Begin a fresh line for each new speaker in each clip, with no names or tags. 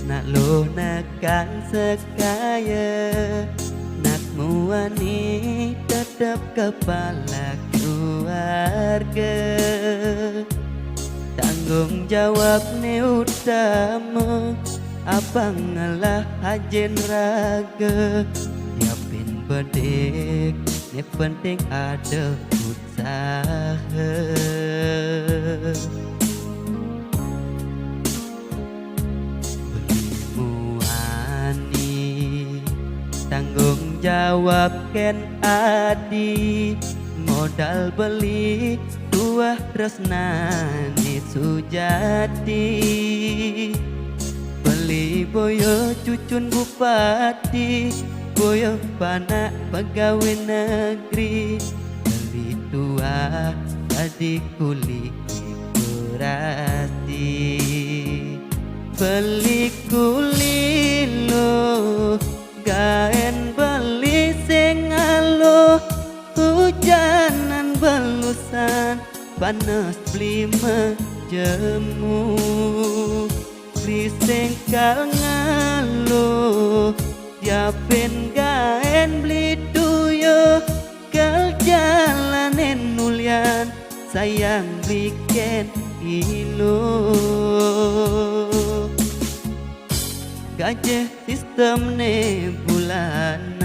nak lo nakan sekaya, nak muani tetap kepala keluarga. Tanggung jawab ni utama, abang ngalah hajen raga. Siapin bedek, ni penting ada usaha. Tanggung jawab ken adi, modal beli tuah tresnani sujati. Beli boyo cucun bupati, boyo panak pegawai negeri. Beli tuah tadi kuli berarti. Beli kuli lo gaen beli sing alo, hujanan belusan panas beli menjemu. Beli sengkal ngalo, siapin gaen beli tuyo, kal jalanin nulian sayang bikin ilo. Gaje sistem ne bulanan,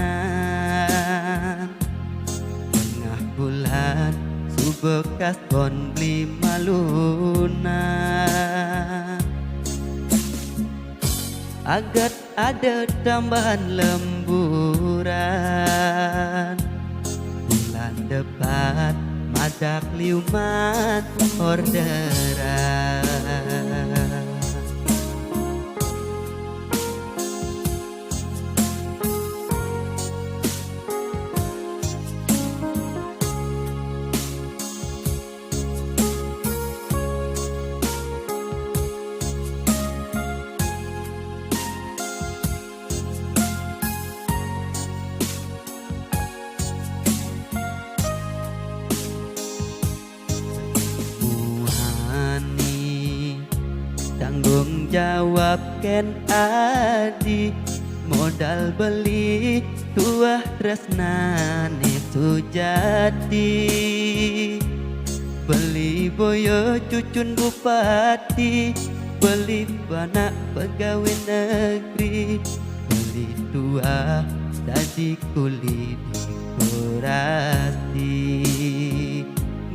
tengah bulan subekas kon beli malunan. Agat ada tambahan lemburan, bulan depan madak liuman orderan. Tanggung jawab ken adi, modal beli tuah tresnane sujati. Beli boyo cucun bupati, beli banak pegawai negeri. Beli tuah tadi kuli dekorasi.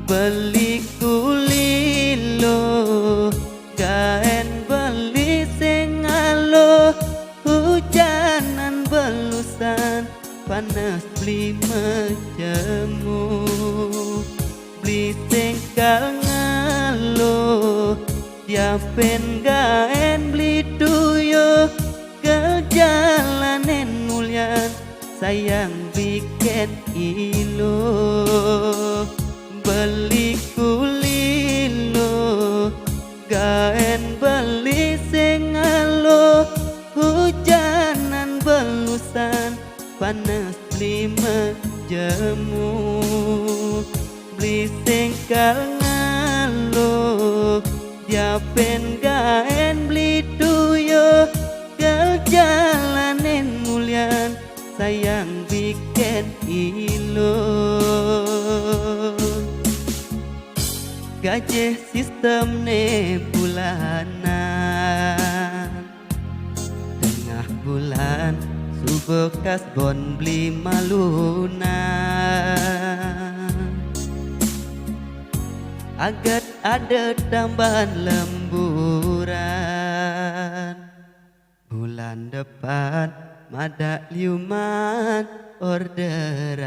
Beli kuli lo gaen beli sing alo, hujanan belusan panas beli menjemu. Beli sengkal ngalo, siapin gaen beli tuyo, ke jalanin nulian sayang bikin ilo. Beli kuli lo gaen beli sing alo, hujanan belusan panas beli menjemu. Beli sengkal ngalo, siapin gaen beli tuyo, ke jalanin mulian sayang bikin ilo. Gaje sistem ne bulanan, tengah bulan subekas bon beli malunan. Agat ada tambahan lemburan, bulan depan madak liuman orderan.